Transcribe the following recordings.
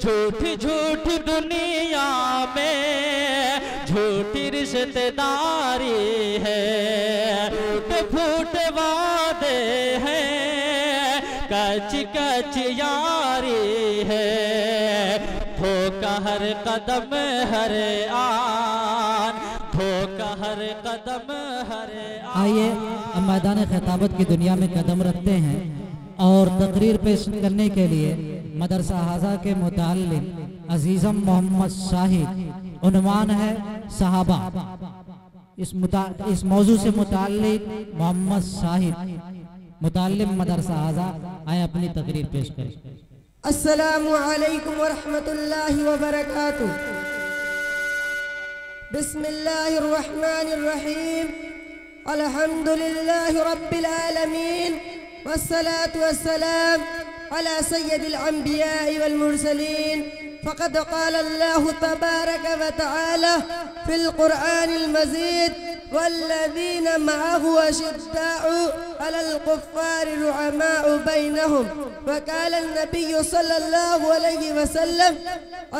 झूठी झूठी दुनिया में झूठी रिश्तेदारी है, टूटे फूटे वादे हैं, कच्ची कच्ची यारी है, धोखा हर कदम हर आन, धोखा हर कदम हर आन। आइए अब मैदान खिताबत की दुनिया में कदम रखते हैं और तकरीर पेश करने के लिए मदरसा हाजा के मुताल्लिम अजीज़म मोहम्मद शाहिद, उन्वान है सहाबा। इस मौजू से मुताल्लिक मोहम्मद शाहिद मुताल्लिम मदरसा हाजा आए अपनी तकरीर पेश करें। अस्सलामु अलैकुम व रहमतुल्लाहि व बरकातुहू। बिस्मिल्लाहिर रहमानिर रहीम। अल्हम्दुलिल्लाहि रब्बिल आलमीन वस्सलातु वस्सलाम अला सय्यदिल अंबिया'i वल मुरसलीन। फ़क़द क़ाल अल्लाहु तबारक व तआला फ़िल क़ुरआनिल मजीद वल्लज़ीन मअहु अशिद्दाउ अलल कुफ़्फ़ारि रुहमाउ बैनहुम व क़ाल नबिय्यु सल्लल्लाहु अलैहि वसल्लम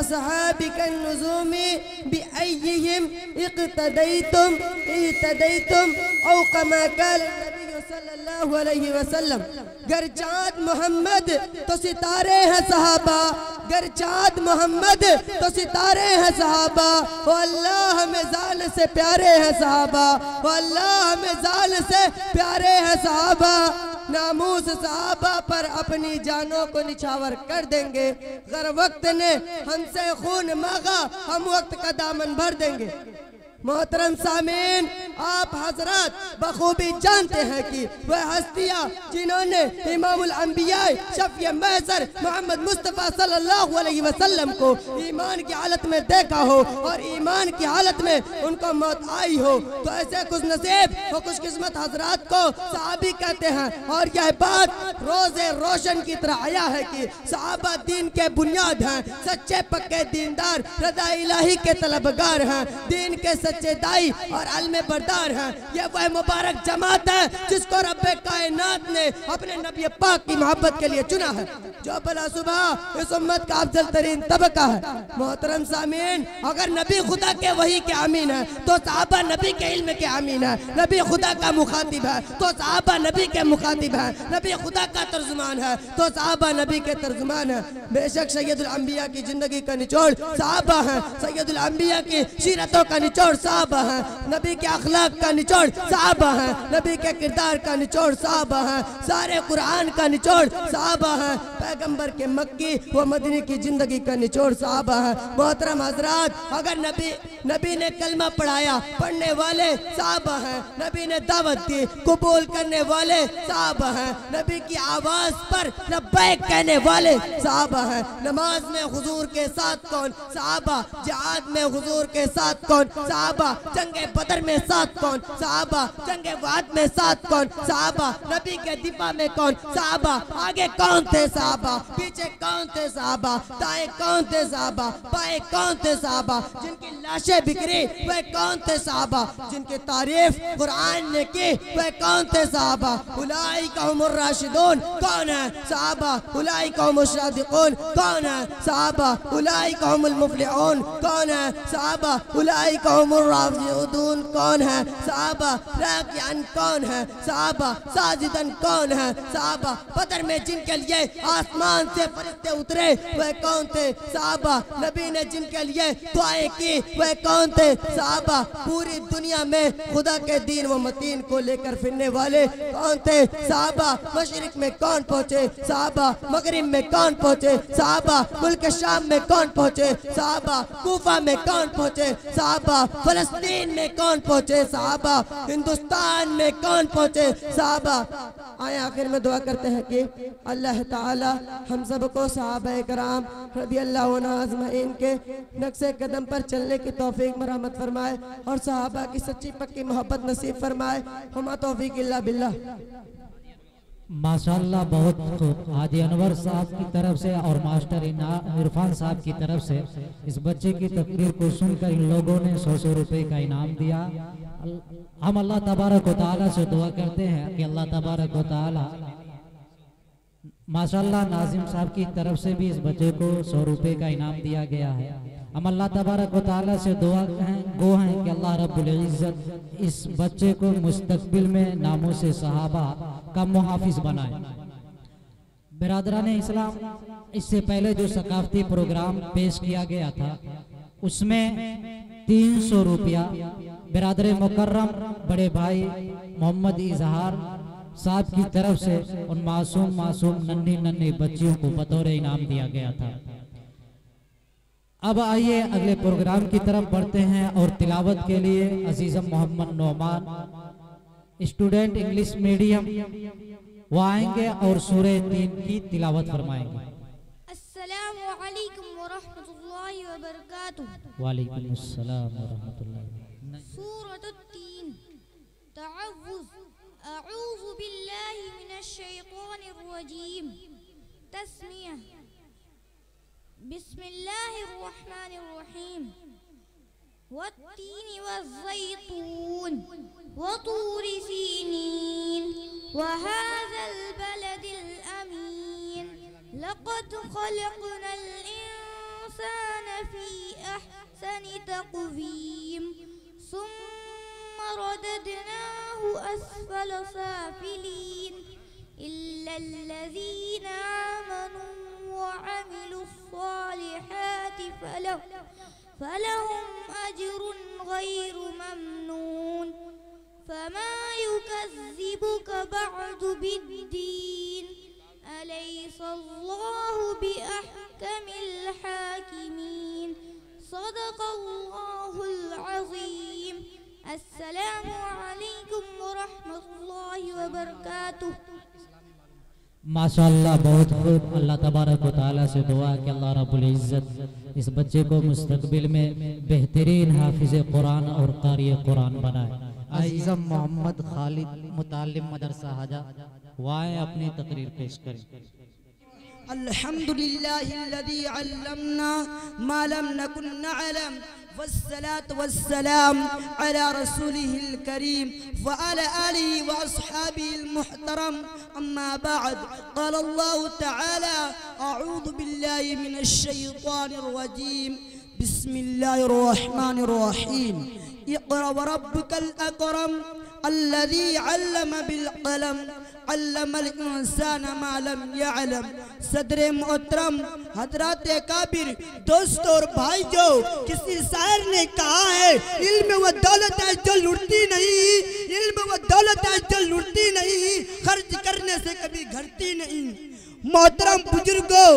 अस्हाबी कन्नुज़ूमी बिअय्यिहिम इक़्तदैतुम इह्तदैतुम औ कमा क़ाल नबिय्यु सल्लल्लाहु अलैहि वसल्लम। गर चाँद मोहम्मद तो सितारे हैं सहाबा, गर चाँद मोहम्मद तो सितारे हैं सहाबा, वो अल्लाह में जान से प्यारे हैं सहाबा, वो अल्लाह में जान से प्यारे हैं सहाबा। नामूस सहाबा पर अपनी जानों को निछावर कर देंगे, गर वक्त ने हमसे खून मांगा हम वक्त का दामन भर देंगे। मोहतरम सामीन, आप हजरत बखूबी जानते हैं कि वह हस्तियाँ जिन्होंने इमामुल अंबिया शफ़ी महज़र मोहम्मद मुस्तफ़ा सल्लल्लाहु अलैहि वसल्लम को ईमान की हालत में देखा हो और ईमान की हालत में उनको मौत आई हो, तो ऐसे खुश नसीब और खुशकिस्मत हजरात को सहाबी कहते हैं। और यह बात रोज़े रोशन की तरह आया है कि सहाबा दीन के बुनियाद हैं, सच्चे पक्के दीनदार, रज़ा इलाही के तलबगार हैं, दीन के सच्चे दाई और अलमे बरदार हैं। ये वह मुबारक जमात है जिसको रब्बे कायनात ने अपने नबी पाक की मोहब्बत के लिए चुना है, जो भला सुबह इस उम्मत का अफजल तरीन तबका है। मोहतरम सामीन, अगर नबी खुदा के वही के आमीन है तो सहाबा नबी के इल्म के आमीन है, नबी खुदा का मुखातिब है तो सहाबा नबी के मुखातिब है, नबी खुदा का तर्जुमान है तो सहाबा नबी के तर्जुमान है। बेशक सैयदुल अंबिया की जिंदगी का निचोड़ सहाबा है, सैयदुल अंबिया की सीरतों का निचोड़ सहाबा है, नबी के अखलाक का निचोड़ सहाबा है, नबी के किरदार का निचोड़ सहाबा है, सारे कुरान का निचोड़ सहाबा है, पैगंबर के मक्की व मदनी की जिंदगी का निचोड़ सहाबा है। मोहतरम हजरात, अगर नबी ने कलमा पढ़ाया, पढ़ने वाले सहाबा हैं, नबी ने दावत दी, कबूल करने वाले सहाबा हैं, नबी की आवाज पर लब्बैक कहने वाले सहाबा हैं। नमाज में हुजूर के साथ कौन सहाबा, जिहाद में हुजूर के साथ कौन सहाबा, जंगे बदर में साथ कौन सहाबा, जंगे वाद में साथ कौन सहाबा, नबी के दिफा में कौन सहाबा, आगे कौन थे सहाबा, पीछे कौन थे सहाबा, दाएं कौन थे सहाबा, बाएं कौन थे सहाबा, जिनकी लाशें बिखरी वह कौन थे सहाबा, जिनकी तारीफ कुरान ने की वह कौन थे सहाबा। उलाइका हुमुर राशिदून कौन है सहाबा, उलाइका हुमुश सादिकून कौन है सहाबा, उलाइका हुमुल मुफलिहून कौन है सहाबा, उलाइका हुमुर राशिदून कौन है सहाबा, राकिअन कौन है सहाबा, साजिदन कौन है सहाबा, बदर में जिनके लिए आसमान से फरिश्ते उतरे वह कौन थे सहाबा, नबी ने जिनके लिए दुआएं की वह कौन थे सहाबा, पूरी दुनिया में खुदा के दीन व मतीन को लेकर फिरने वाले कौन थे सहाबा, मशरिक में कौन पहुँचे सहाबा, मगरिब में कौन पहुँचे सहाबा, मुल्क शाम में कौन पहुँचे सहाबा, कूफा में कौन पहुँचे सहाबा, फलस्तीन में कौन पहुँचे सहाबा, हिंदुस्तान में कौन पहुँचे सहाबा। आए आखिर में दुआ करते हैं कि अल्लाह ताला हम सबको सहाबा कराम रज़ियल्लाहु अन्हुम अजमईन के नक्शे कदम पर चलने की तौफीक मरहमत फरमाए और सहाबा की सच्ची पक्की मोहब्बत नसीब फरमाए। हुमा तौफीक इल्ला बिल्लाह। माशाल्लाह, बहुत खूब। हाजी अनवर साहब की तरफ से और मास्टर इरफान साहब की तरफ से इस बच्चे की तकरीर को सुनकर इन लोगों ने 100 रुपए का इनाम दिया। हम अल्लाह तबारक व तआला से दुआ करते हैं कि अल्लाह तबारक व तआला माशाल्लाह नाजिम साहब की तरफ से भी इस बच्चे को 100 रुपए का इनाम दिया गया है। हम अल्लाह तबारक व तआला से दुआ गो हैं कि अल्लाह रब्बुल इज्जत इस बच्चे को मुस्तकबिल में नामों से सहाबा का मुहाफिज बनाए। बिरादरान इस्लाम, इससे पहले जो सकाफती प्रोग्राम पेश किया गया था उसमें 300 रुपया बिरादर मुकर्रम बड़े भाई मोहम्मद इजहार साहब की तरफ से उन मासूम नन्ही बच्चियों को बतौर इनाम दिया गया था। अब आइए अगले प्रोग्राम की तरफ बढ़ते हैं और तिलावत के लिए अजीज़म Mohammad Nauman student English medium वो आएंगे और सूरह 3 की तिलावत फरमाएंगे। अस्सलामु अलैकुम व रहमतुल्लाहि व बरकातुहू। वालेकुम अस्सलाम व रहमतुल्लाहि। सूरतुत तीन। तअव्वुज़। अऊज़ु बिल्लाहि मिनश शैतानिर रजीम। तस्मिया। बिस्मिल्लाहिर रहमानिर रहीम। वत्तीनि वज़्ज़ैतून वतूरि सीनीन वहाज़ल बलदिल अमीन। लक़द ख़लक़नल इंसान फ़ी अहसनि तक़वीम सुम्मा रददनाहु अस्फ़ल साफ़िलीन इल्लल्लज़ीना आमनू वअमिलुस्सालिहाति फलहुम अज्रुन गैरु ममनून। फमा युकज़्ज़िबुक बअदु बिद्दीन अलैहिस्सलाहु बिअहकमिल हाकिमीन। सदक़ल्लाहुल अज़ीम। अस्सलामु अलैकुम व रहमतुल्लाहि व बरकातुहू। माशाअल्लाह, बहुत खूब। अल्लाह तबारक व तआला से दुआ कि अल्लाह रब्बुल इज्जत इस बच्चे को मुस्तकबिल में बेहतरीन हाफिज कुरान और कारी कुरान बनाए। अज़ीज़म मोहम्मद खालिद मुतालिम मदरसा हाजा वाए अपनी तकरीर पेश करें। अल्हम्दुलिल्लाहिल्लज़ी अल्लमना मा लम नकुन नअलम वस्सलातु वस्सलाम अला रसूलिहिल करीम व अला आलिहि व अस्हाबिहिल मुहतरम। अम्मा बअद। क़ाल अल्लाहु तआला अऊज़ु बिल्लाहि मिनश शैतानिर रजीम। बिस्मिल्लाहिर रहमानिर रहीम। इक़रा व रब्बुकल अकरम अल्लज़ी अल्लम बिल क़लम अल्लमल इंसान मा लम यअलम। सदर मोहतरम हजरात काबिर दोस्तों और भाइयों, किसी शायर ने कहा है इल्म व दौलत है जो लुटती नहीं, इल्म व दौलत है जो लुटती नहीं, खर्च करने से कभी घटती नहीं। मोहतरम बुजुर्गों,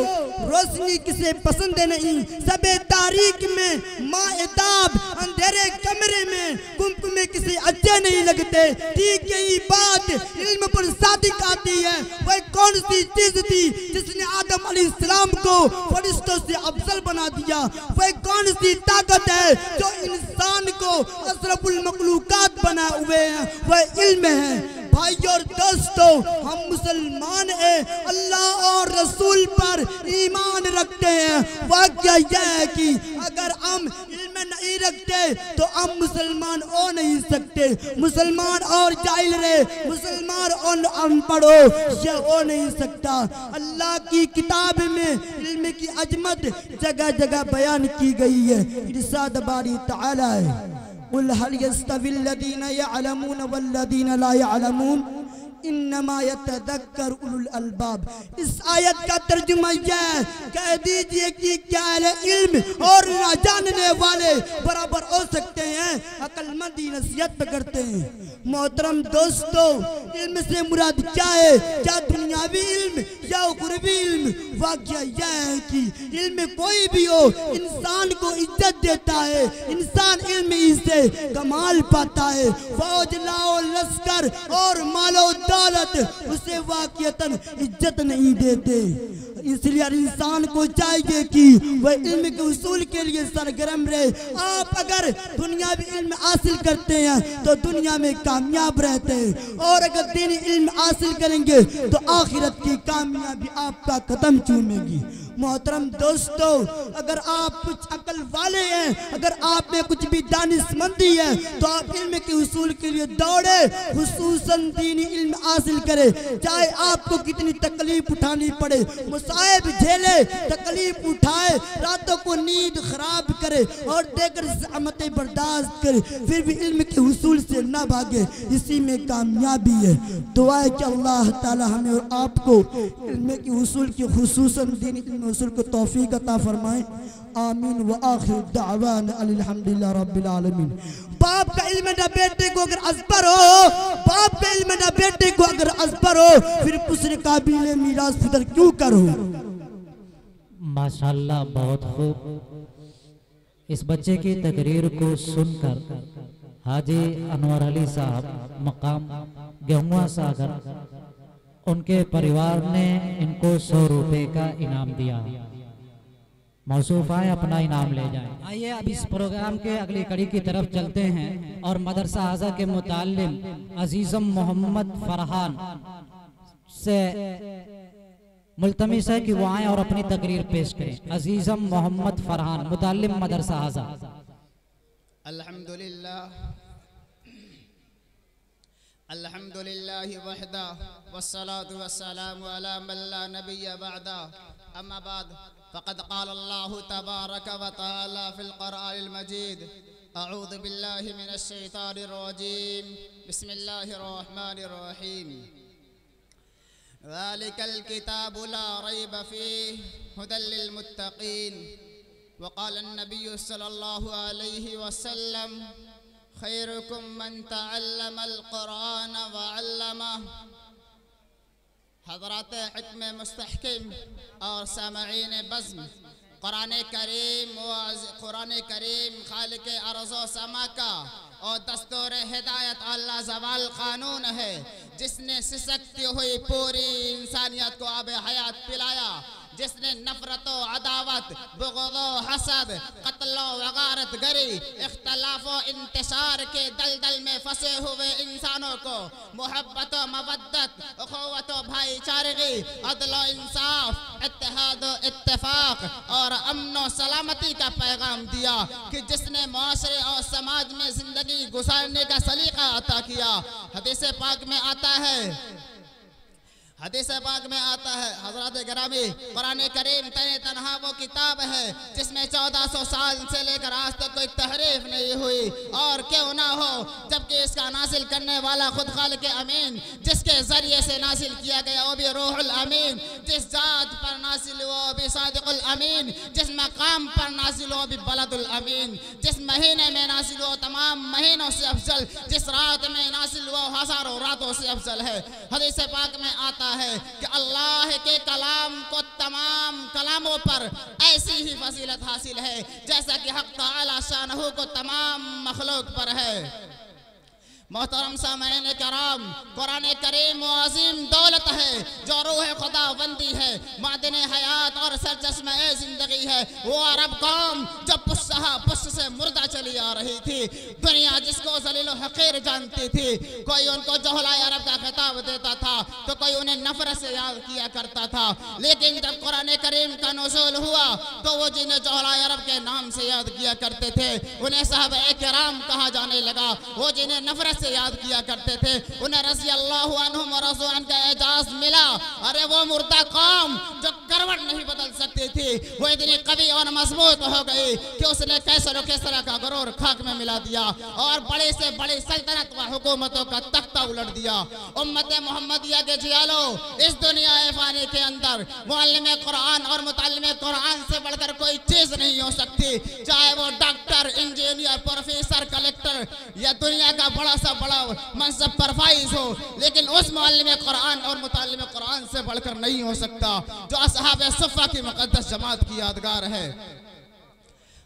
रोशनी किसे पसंद नहीं, सबे तारीख में माएताब अंधेरे कमरे में कुमकुमे किसे अच्छे नहीं लगते। ठीक यही बात इल्म पर सादिक आती है। वह कौन सी चीज थी जिसने आदम अलैहिस्सलाम को फरिश्तों से अफजल बना दिया? वह कौन सी ताकत है जो इंसान को अशरफुल मखलूकात बनाए हुए हैं? वह इल्म है। भाइयों और दोस्तों, हम मुसलमान हैं, अल्लाह और रसूल पर ईमान रखते हैं। वाक़या यह है कि अगर हम इल्म नहीं रखते तो हम मुसलमान हो नहीं सकते। मुसलमान और जाहिल रहे, मुसलमान और अनपढ़ हो, यह हो नहीं सकता। अल्लाह की किताब में इल्म की अजमत जगह जगह बयान की गई है। इरशाद बारी तआला है, कुल हल यस्तविल्लज़ीना यअलमून वल्लज़ीना ला यअलमून इन्नमा यतज़क्कर उलुल अलबाब। इस आयत का तर्जुमा यह कह दीजिए कि क्या इल्म और ना जानने वाले बराबर हो सकते हैं? अक्लमंदी नसीहत करते हैं। मोहतरम दोस्तों, इल्म से मुराद क्या है? क्या दुनियावी इल्म या उखरवी इल्म? वाक़या यह है कि इल्म कोई भी हो इंसान को इज्जत देता है। इंसान इल्म ही से कमाल पाता है। फौज लाओ लश्कर और मालो दौलत उसे वाक़ियतन इज्जत नहीं देते। इसलिए इंसान को चाहिए कि वह इल्म के उसूल के लिए सरगर्म रहे। आप अगर दुनियावी इल्म हासिल करते हैं तो दुनिया में कामयाब रहते हैं, और अगर दीनी इल्म हासिल करेंगे तो आखिरत की कामयाबी आपका कदम चूमेगी। मोहतरम दोस्तों, अगर आप कुछ अकल वाले हैं, अगर आप में कुछ भी दानिशमंदी है, तो आप इल्म के उसूल के लिए दौड़े, खुसूसन दीनी इल्म हासिल करे। चाहे आपको कितनी तकलीफ उठानी पड़े, मुसाइब झेले, तकलीफ उठाए, रातों को नींद खराब करे और देकर ज़हमतें बर्दाश्त करे, फिर भी इल्म के हुसूल से ना भागे, इसी में कामयाबी है। दुआ है कि अल्लाह ताला हमें और आपको इल्म के हुसूल की खुसूसन दीनी इल्म हुसूल को तौफीक अता फरमाए। आमीन व आखिर दावाना अल्हम्दुलिल्लाह रब्बिल आलमीन। बाप का इल्म ना बेटे को अगर अज़बर हो, बाप का इल्म ना बेटे को अगर अज़बर हो, फिर दूसरे काबिल मीरास फितर क्यों करो। माशाल्लाह, बहुत खूब। इस बच्चे की तकरीर को सुनकर हाजी अनवर अली साहब मकाम गेहुआ सागर, उनके परिवार ने इनको 100 रुपए का इनाम दिया। मौसूफ आए, अपना इनाम ले जाएं। आइए अब इस प्रोग्राम के अगली कड़ी की तरफ चलते हैं और मदरसा आज़ा के मुताल्लिम अजीज़म मोहम्मद फरहान से मुल्तमिस है कि वो आए और अपनी तकरीर पेश करें। अजीज़म मोहम्मद फरहान, मुताल्लिम मदरसा आज़ा। अल्हम्दुलिल्लाह अल्हम्दुलिल्लाहि वहदा वस्सलातु वस्सलामु अला मन ला नबिय्य बअदा, अम्मा बाद फ़क़द क़ाल अल्लाहु तबारक व तआला फ़िल क़ुरआनिल मजीद, अऊज़ु बिल्लाहि मिनश शैतानिर रजीम, बिस्मिल्लाहिर रहमानिर रहीम। ज़ालिकल किताबु ला रैब फ़ीहि हुदल लिल मुत्तक़ीन, व क़ाला अन्नबिय्यु सल्लल्लाहु अलैहि वसल्लम, खैरुकुम मन तअल्लमल कुरान व अल्लमह। हज़रात हिक्म मुस्तहकिम और सामईन बज़्म, कुरान करीम खालिक अर्ज़ व समा का और दस्तूर हिदायत अल्लाह ज़वाल क़ानून है, जिसने सिसकती हुई पूरी इंसानियत को आब हयात पिलाया, जिसने नफरत व अदावत, बुग़्ज़ व हसद, क़त्ल व गारत गरी, इख्तलाफ व इंतशार के दलदल में फंसे हुए इंसानों को मोहब्बत व मवद्दत, उख़ुवत व भाईचारगी, अदल व इंसाफ, इत्तेहाद व इत्तेफाक और अमन व सलामती का पैगाम दिया, कि जिसने माशरे और समाज में ज़िंदगी गुजारने का सलीक़ा अता किया। हदीस पाक में आता है, हज़रात गिरामी, कुरान करीम तन्हा वो किताब है जिसमें 1400 साल से लेकर आज तक कोई तहरीफ नहीं हुई, और क्यों ना हो, जबकि इसका नासिल करने वाला खुद खालिक अमीन, जिसके जरिए से नासिल किया गया वो भी रूहुल अमीन, जिस जात पर नासिल हुआ वो भी सादिकुल अमीन, जिस मकाम पर नासिल हुआ भी बलदुल अमीन, जिस महीने में नासिल हुआ तमाम महीनों से अफजल, जिस रात में नासिल हुआ हज़ारों रातों से अफजल है। हदीस पाक में आता है कि अल्लाह के कलाम को तमाम कलामों पर ऐसी ही फजीलत हासिल है जैसा कि हक़ तआला शानहू को तमाम मखलूक पर है। मोहतरम सामईन कराम, कुरान करीम अज़ीम दौलत है जो रूह खुदाबंदी है, मादन हयात और सरचश्मा ज़िंदगी है। वो अरब कौम जो पुष्ट से मुर्दा चली आ रही थी, दुनिया जिसको ज़लील हक़ीर जानती थी, कोई उनको जोहलाए अरब का खिताब देता था तो कोई उन्हें नफरत से याद किया करता था, लेकिन जब कुरान करीम का नुज़ूल हुआ तो वो जिन्हें जोहलाए अरब के नाम से याद किया करते थे उन्हें साहबे किराम कहा जाने लगा। वो जिन्हें नफरत से याद किया करते थे उन्हें रज़ी अल्लाहु अन्हुम व रज़ू अन्हु का एजाज़ मिला। अरे वो मुर्दा कौम जो करवट नहीं बदल सकती थी, वो इतनी कवी और मजबूत हो गई कि उसने कैसर किसरा का गरूर खाक में मिला दिया और बड़े से बड़ी सल्तनत व हुकूमतों का तख्ता उलट दिया। उम्मत मोहम्मदिया के जियालो, इस दुनिया फ़ानी के अंदर मुअल्लिम कुरान और मुतल्लिम कुरान से बढ़कर कोई चीज़ नहीं हो सकती, चाहे वो डॉक्टर, इंजीनियर, प्रोफेसर, कलेक्टर या दुनिया का बड़ा सा बड़ा मनसब पर फाइज हो, लेकिन उस मुअल्लिम कुरान और मुतल्लिम कुरान से बढ़कर नहीं हो सकता जो असहाबे सुफ़्फ़ा की मुक़द्दस जमात की यादगार है।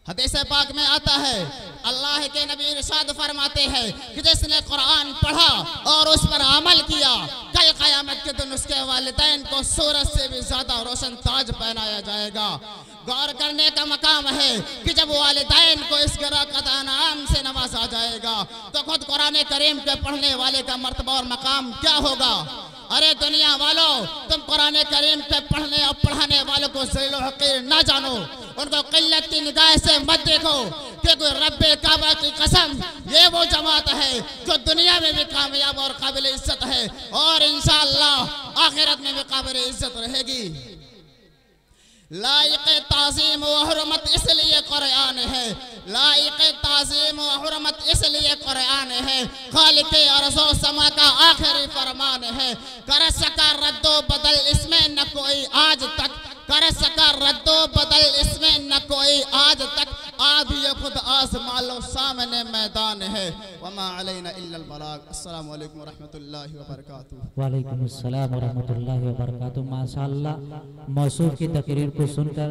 हदीस पाक में आता है, अल्लाह के नबी इरशाद फरमाते हैं कि जिसने कुरान पढ़ा और उस पर अमल किया, कल क़यामत के दिन उसके वालिदैन को सूरज से भी ज़्यादा रोशन ताज पहनाया जाएगा। गौर करने का मकाम है कि जब वालिदैन को इस ग़राक़त-ए-नाम से नवाजा जाएगा तो खुद कुरान करीम के पढ़ने वाले का मर्तबा और मकाम क्या होगा। अरे दुनिया वालों, तुम कुरान करीम पे पढ़ने और पढ़ाने वालों को ज़लील और हक़ीर ना जानो, उनको क़िल्लत की निगाह से मत देखो, क्योंकि रब्बे काबा की कसम ये वो जमात है जो दुनिया में भी कामयाब और काबिल इज्जत है और इंशाअल्लाह आखिरत में भी काबिल इज्जत रहेगी। लाइक़ ताज़ीम व हुर्मत इसलिए कुरान है, लाइक़ ताज़ीम व हुर्मत इसलिए कुरान है, खालिक़ अर्ज़ो समा का आखिरी फरमान है। कर सका रद्दो बदल इसमें न कोई आज तक, कर सका रद्दो बदल इसमें न कोई आज तक, आधी खुद आज़मा लो सामने मैदान है। वमा अलैना इल्लल बलाग। अस्सलामु अलैकुम व रहमतुल्लाहि व बरकातुहू। वालेकुम अस्सलाम व रहमतुल्लाहि व बरकातुहू। माशाअल्लाह, मौसूफ की तकरीर को सुनकर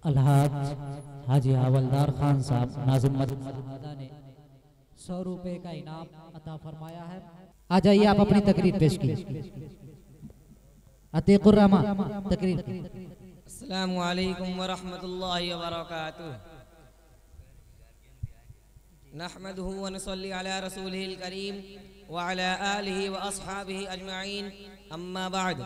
अलहाज हाजी हवलदार खान साहब नाज़िम मदीना ने 100 रुपए का इनाम अता फरमाया है। आ जाइए, आप अपनी तकरीर पेश कीजिए। अतीकुर रहमान तकरीर। अस्सलामु अलैकुम व रहमतुल्लाहि व बरकातुहू। नहमदुहु व नसल्ली अला रसूलिहिल करीम व अला आलिहि व अस्हाबिहि अजमईन, अम्मा बाद।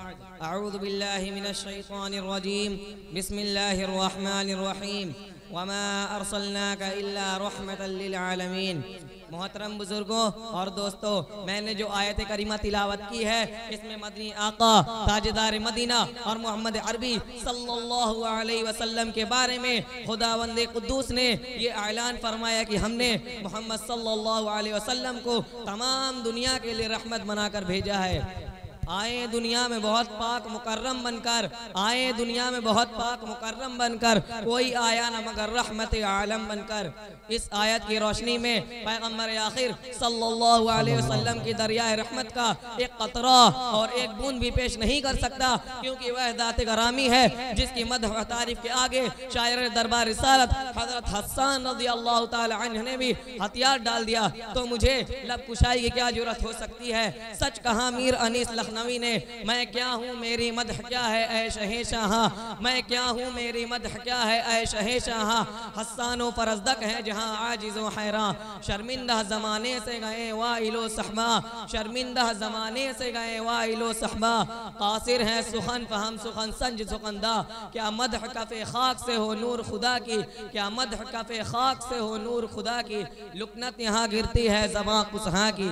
अऊज़ु बिल्लाहि मिनश शैतानिर रजीम, बिस्मिल्लाहिर रहमानिर रहीम, वमा अर्सलनाका इल्ला रहमतल लिल आलमीन। मोहतरम बुजुर्गों और दोस्तों, मैंने जो आयत करीमा तिलावत की है इसमें मदनी आका ताजदार मदीना और मोहम्मद अरबी सल्लल्लाहु अलैहि वसल्लम के बारे में खुदावंद कुद्दूस ने ये ऐलान फरमाया कि हमने मोहम्मद सल्लल्लाहु अलैहि वसल्लम को तमाम दुनिया के लिए रहमत बनाकर भेजा है। आए दुनिया में बहुत पाक मुकर्रम बनकर, आए दुनिया में बहुत पाक मुकर्रम बनकर, कोई आया न मगर रहमत आलम बनकर। इस आयत की रोशनी में पैगम्बर आखिर सल्लल्लाहु अलैहि वसल्लम की दरियाए रहमत का एक कतरा और एक बूंद भी पेश नहीं कर सकता, क्योंकि वह ज़ात गरामी है जिसकी मदह तारीफ के आगे शायर दरबार रिसालत हज़रत हसन रज़ियल्लाहु ताला अन्हु ने भी हथियार डाल दिया, तो मुझे लब कुशाई की क्या जरूरत हो सकती है। सच कहा मीर अनीस लखनवी ने, मैं क्या हूँ मेरी मदह क्या है ऐ शहेशाह, मैं क्या हूँ मेरी मदह क्या है ऐ शहेशाह। हस्सानो फरजदक है जहाँ आजिज़ो हैरां, शर्मिंदा ज़माने से गए वाइलो सहमा, शर्मिंदा ज़माने से गए वाइलो सहमा। कासिर है सुखन फहम सुखन संज सुखंदा, क्या मदह कफ़े खाक से हो नूर खुदा की, क्या मदह कफ़े खाक से हो नूर खुदा की। लुकनत यहाँ गिरती है ज़बां कुसहा की,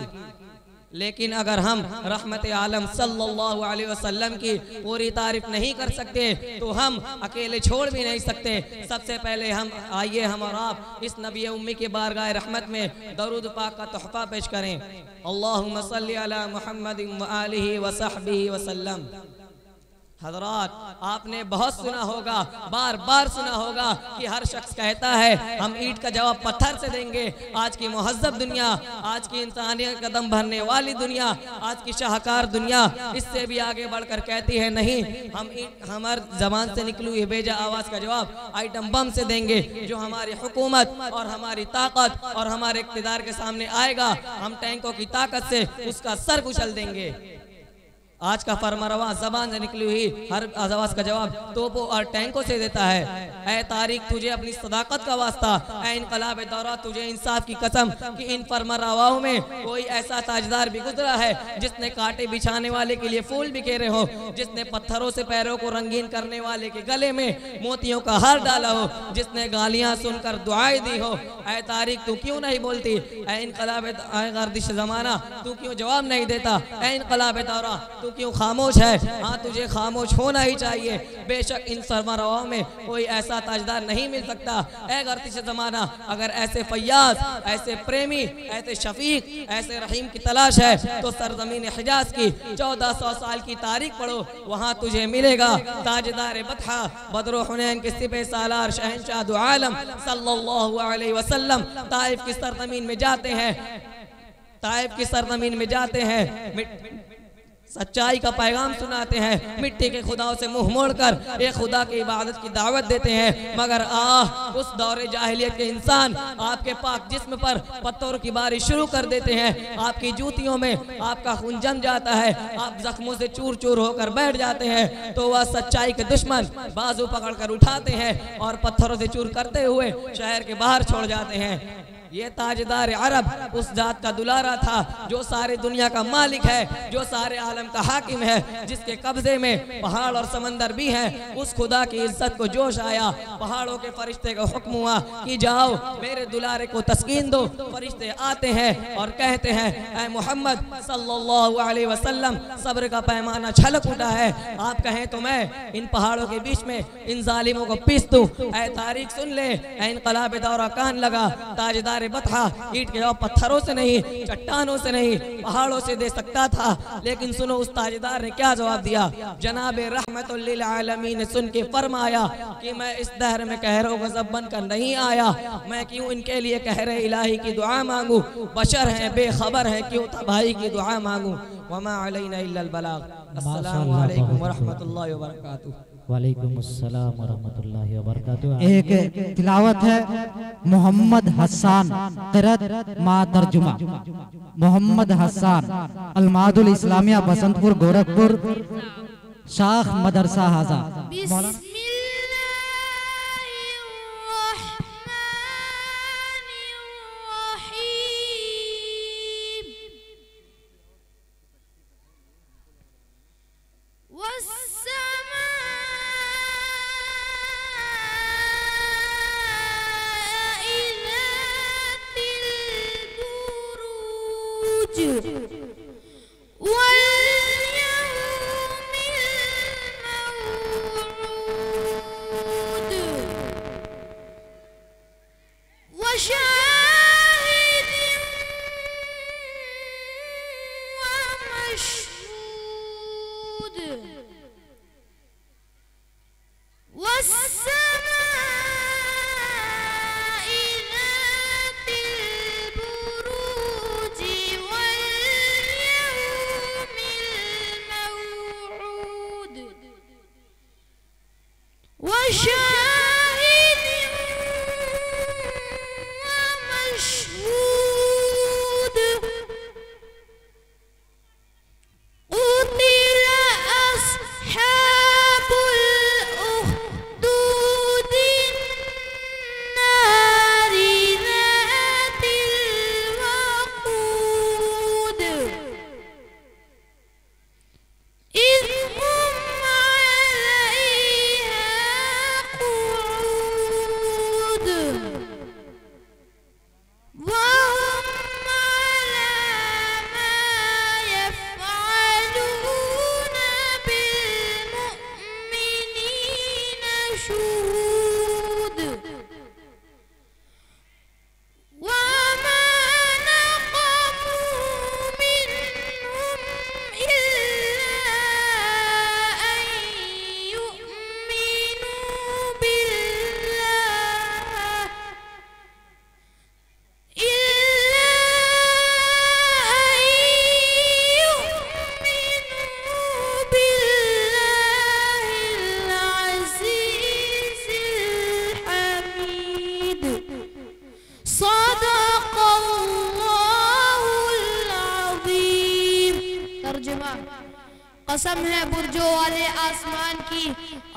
लेकिन अगर हम रहमत आलम सल्लल्लाहु अलैहि वसल्लम की पूरी तारीफ नहीं कर सकते तो हम अकेले छोड़ भी नहीं सकते। सबसे पहले आइए हम और आप इस नबी उम्मी की बारगाह रहमत में दरूद पाक का तोहफा पेश करें। अल्लाहुम्मा सल्ली अला मुहम्मदिन व आलिहि व सहबिहि वसल्लम। हज़रात, आपने बहुत सुना होगा, बार बार सुना होगा कि हर शख्स कहता है हम ईंट का जवाब पत्थर से देंगे। आज की मुहज़्ज़ब दुनिया, आज की इंसानियत कदम भरने वाली दुनिया, आज की शाहकार दुनिया इससे भी आगे बढ़कर कहती है नहीं, हम हमारी ज़बान से निकली हुई बेजा आवाज़ का जवाब आइटम बम से देंगे। जो हमारी हुकूमत और हमारी ताकत और हमारे इक़्तिदार के सामने आएगा, हम टैंकों की ताकत से उसका सर कुचल देंगे। आज का फरमारवा ज़बान से निकली हुई हर आवाज़ का जवाब तोपों और टैंकों से देता है। ऐ तारीख तुझे अपनी सदाकत का वास्ता, ऐ इनकलाब दौरा तुझे इंसाफ की कसम कि इन फरमारवाओं में कोई ऐसा ताजदार भी गुजरा है जिसने कांटे बिछाने वाले के लिए फूल बिखेरे हो, जिसने पत्थरों से पैरों को रंगीन करने वाले के गले में मोतियों का हार डाला हो, जिसने गालियाँ सुनकर दुआएं दी हो। ऐ तारीख तू क्यों नहीं बोलती, ऐ इनकलाब गर्दिश ज़माना तू क्यों जवाब नहीं देता, ऐ इनकलाब दौरा तू क्यों खामोश है। हाँ, तुझे खामोश होना ही चाहिए। बेशक इन सरमराओं में कोई ऐसा ताजदार नहीं मिल सकता। ऐ गर्दिश ज़माना, अगर ऐसे फैयाज, ऐसे प्रेमी, ऐसे शफीक, ऐसे रहीम की तलाश है तो सरजमीन हिजाज की 1400 साल की तारीख पढ़ो, वहाँ तुझे मिलेगा ताजदार बतहा बदरो हुनैन के सिपह सालार शहंशाह दो आलम सल्लल्लाहु अलैहि वसल्लम ताइफ की सरजमीन में जाते हैं, ताइफ की सरजमीन में जाते हैं, सच्चाई का पैगाम सुनाते हैं, मिट्टी के खुदाओं से मुंह मोड़कर एक खुदा की इबादत की दावत देते हैं। मगर उस दौरे जाहिलियत के इंसान आपके पाक जिस्म पर पत्थरों की बारिश शुरू कर देते हैं, आपकी जूतियों में आपका खून जम जाता है, आप जख्मों से चूर चूर होकर बैठ जाते हैं। तो वह सच्चाई के दुश्मन बाजू पकड़कर उठाते हैं और पत्थरों से चूर करते हुए शहर के बाहर छोड़ जाते हैं। ये ताजदार अरब उस जात का दुलारा था जो सारे दुनिया का मालिक है, जो सारे आलम का हाकिम है, जिसके कब्जे में पहाड़ और समंदर भी हैं। उस खुदा की इज्जत को जोश आया, पहाड़ों के फरिश्ते को हुक्म हुआ कि जाओ मेरे दुलारे को तस्कीन दो। फरिश्ते आते हैं और कहते हैं, ऐ मोहम्मद सल्लल्लाहु अलैहि वसल्लम, सब्र का पैमाना छलक उठा है, आप कहें तो मैं इन पहाड़ों के बीच में इन जालिमों को पीस दूं। ऐ तारीख सुन ले, ऐ इनकलाब दौरा कान लगा, ताजदार बतहा ईंट के और पत्थरों से नहीं, चट्टानों से नहीं, पहाड़ों से दे सकता था। लेकिन सुनो उस ताजदार ने क्या जवाब दिया। जनाब रहमतुल लिल आलमीन ने सुन के फरमाया कि मैं इस दहर में कहरो गज़ब बनकर नहीं आया, मैं क्यों इनके लिए कहरे इलाही की दुआ मांगू, बशर हैं बेखबर हैं, क्यों तबाही की दुआ मांगू। वमा अलैना इल्लल बलाग। अस्सलामु अलैकुम व रहमतुल्लाहि व बरकातुहू। वालेकुम अस्सलाम व रहमतुल्लाहि व बरकातुहू। एक तिलावत है मोहम्मद हसन, क़िरात मा तर्जुमा। मोहम्मद हसन, अलमादुल इस्लामिया, बसंतपुर, गोरखपुर, शाख मदरसा हाजा। कसम है बुर्जों वाले आसमान की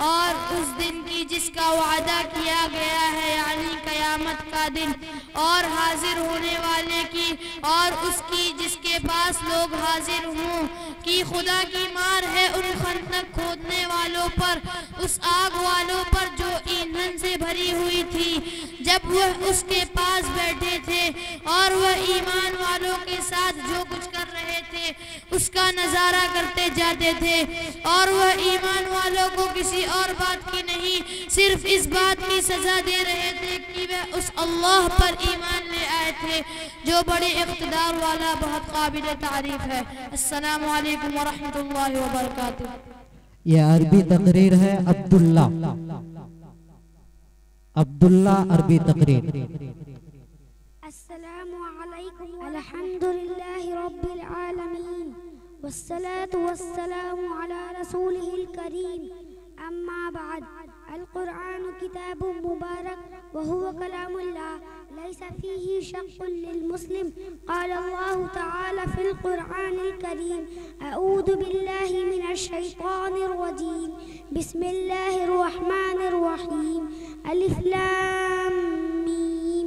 और उस दिन की जिसका वादा किया गया है, यानी कयामत का दिन, और हाजिर होने वाले की और उसकी जिसके पास लोग हाजिर हों कि खुदा की मार है उन खंदक खोदने वालों पर, उस आग वालों पर जो ईंधन से भरी हुई थी, जब वह उसके पास बैठे थे और वह ईमान वालों के साथ जो कुछ कर रहे थे उसका नजारा करते जाते थे, और वह ईमान वालों को किसी और बात की नहीं, सिर्फ इस बात की सजा दे रहे थे कि वह उस अल्लाह पर ईमान ले आए थे जो बड़े इख्तिदार वाला बहुत काबिल तारीफ है। अस्सलामु अलैकुम व रहमतुल्लाहि व बरकातुहू। ये अरबी तकरीर है अब्दुल्ला अरबी तकरीर। अस्सलामु अलैकुम अल्हम्दुलिल्लाहि रब्बिल आलमीन वस्सलातु वस्सलामु अला रसूलिहिल करीम अम्मा बाद। अल कुरान किताबुम मुबारक व हुवा कलामुल्लाह लैसा फीही शक्कुन लिल मुस्लिम। क़ाल अल्लाहु तआला फिल कुरानिल करीम अऊज़ु बिल्लाहि मिनश शैतानिर रजीम बिस्मिल्लाहिर रहमानिर रहीम अलिफ लाम मीम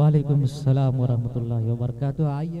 वालेकुम अस्सलाम वरहमतुल्लाहि वबरकातुहू। आइए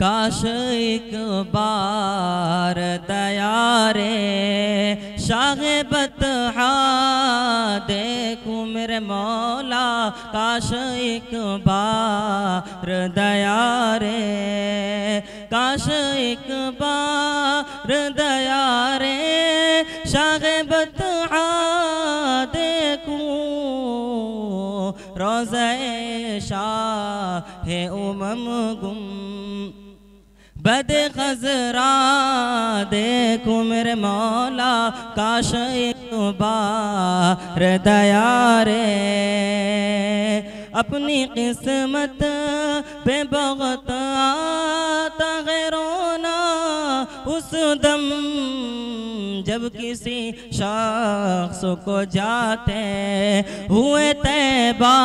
काश एक बार दयारे शाह बतहा देखूं मेरे मौला। काश एक बार दयारे काश एक बार दयारे शाह बतहा देखूं रोज़े शाह उमम गुम बद खजरा देखूं मेरे मौला। काश एक बार दयारे अपनी किस्मत पे बगत आता है रोना उस दम जब किसी शख्स को जाते हुए तैबा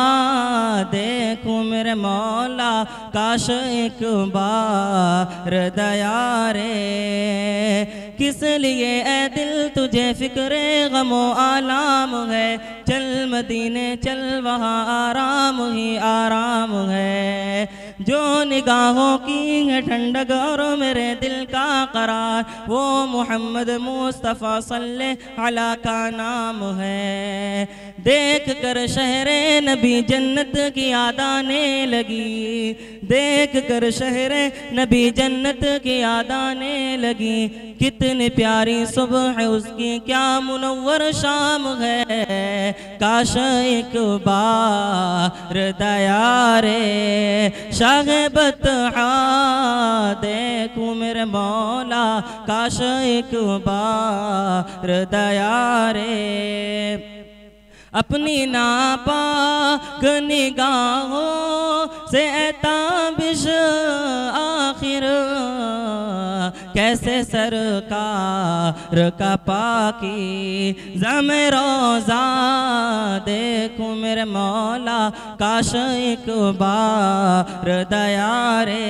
देखूं मेरे मौला। काश एक बार दयारे किस लिए ए दिल तुझे फिक्रे गमो आलाम है। चल मदीने चल वहाँ आराम ही आराम है। जो निगाहों की है ठंडक और मेरे दिल का करार वो मोहम्मद मुस्तफ़ा सल्लल्लाहु अलैहि का नाम है। देख कर शहरे नबी जन्नत की याद आने लगी। देख कर शहरे नबी जन्नत की याद आने लगी। कितनी प्यारी सुबह है उसकी क्या मुनव्वर शाम है। काश एक बार दयारे शाह बतहा देख देखूं मेरे मौला काश एक बार दया रे। अपनी नापाक निगाहों से ताबिश आखिर कैसे सरकार का पाकी ज़मे रोज़ा देखूं मेरे मौला काश एक बार दया रे।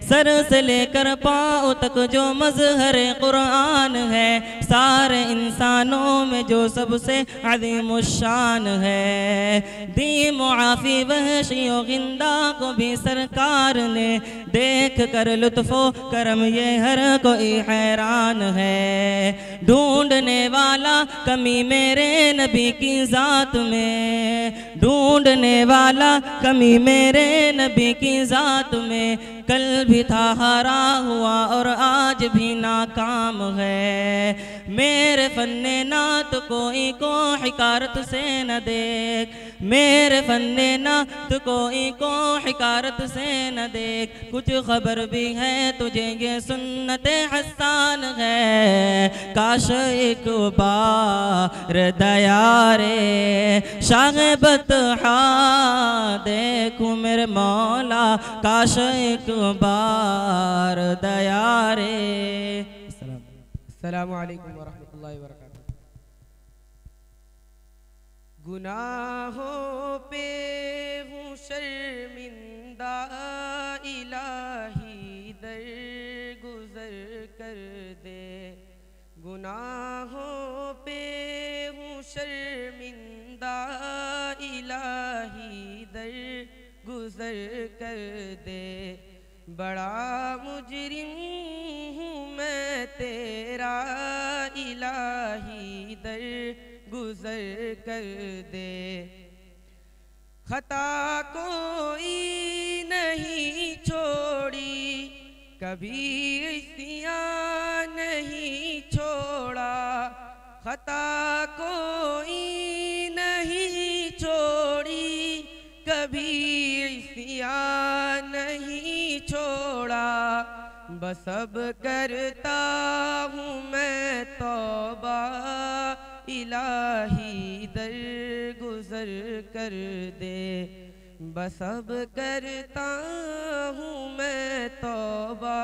सर से लेकर पाँव तक जो मज़हर कुरान है, सारे इंसानों में जो सबसे अज़ीमुश्शान है। दी मुआफ़ी वहशी व गिंदा को भी सरकार ने देख कर लुत्फ़ो करम ये हर कोई हैरान है। ढूंढने वाला कमी मेरे नबी की ज़ात में, ढूंढने वाला कमी मेरे नबी की ज़ात में। कल भी था हारा हुआ और आज भी नाकाम है। मेरे फन्ने नात कोई को हिकारत से न देख, मेरे फन्ने नात कोई को हिकारत से न देख। कुछ खबर भी है तुझे ये सुन्नत हसान है, काश एक बार दया रे। शाह बतहा देखूं मेरे मौला काश एक बार दया रे। अस्सलामु अलैकुम वरहमतुल्लाहि वबरकातुहू। गुनाहों पे हूँ शर्मिंदा इलाही दर गुजर कर दे। गुनाहों पे हूँ शर्मिंदा इलाही दर गुजर कर दे। बड़ा मुजरिम हूँ मैं तेरा इलाही दर गुजर कर दे। खता कोई नहीं छोड़ी कभी इस्यान नहीं छोड़ा। खता कोई नहीं छोड़ी कभी इस्यान नहीं छोड़ा। बस अब करता हूँ मैं तौबा इलाही दर गुजर कर दे। बस अब करता हूँ मैं तौबा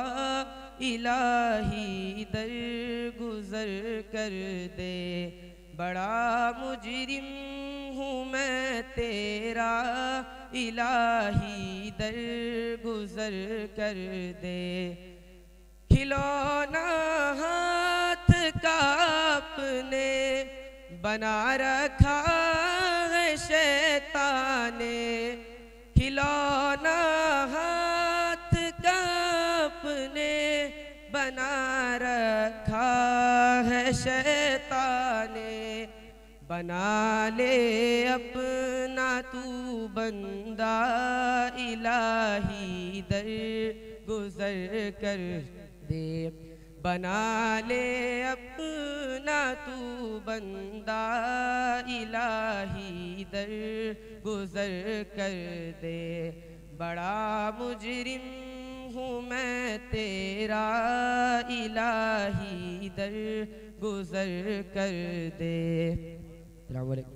इलाही दर गुजर कर दे। बड़ा मुजरिम हूँ मैं तेरा इलाही दर गुजर कर दे। खिलौना हाथ का अपने बना रखा है शैतान ने। खिलौना हाथ का अपने बना रखा है शैतान ने। बना ले अपना तू बंदा इलाही दर गुजर कर दे। बना ले अपना तू बंदा इलाही दर गुजर कर दे। बड़ा मुजरिम हूँ मैं तेरा इलाही दर गुजर कर दे।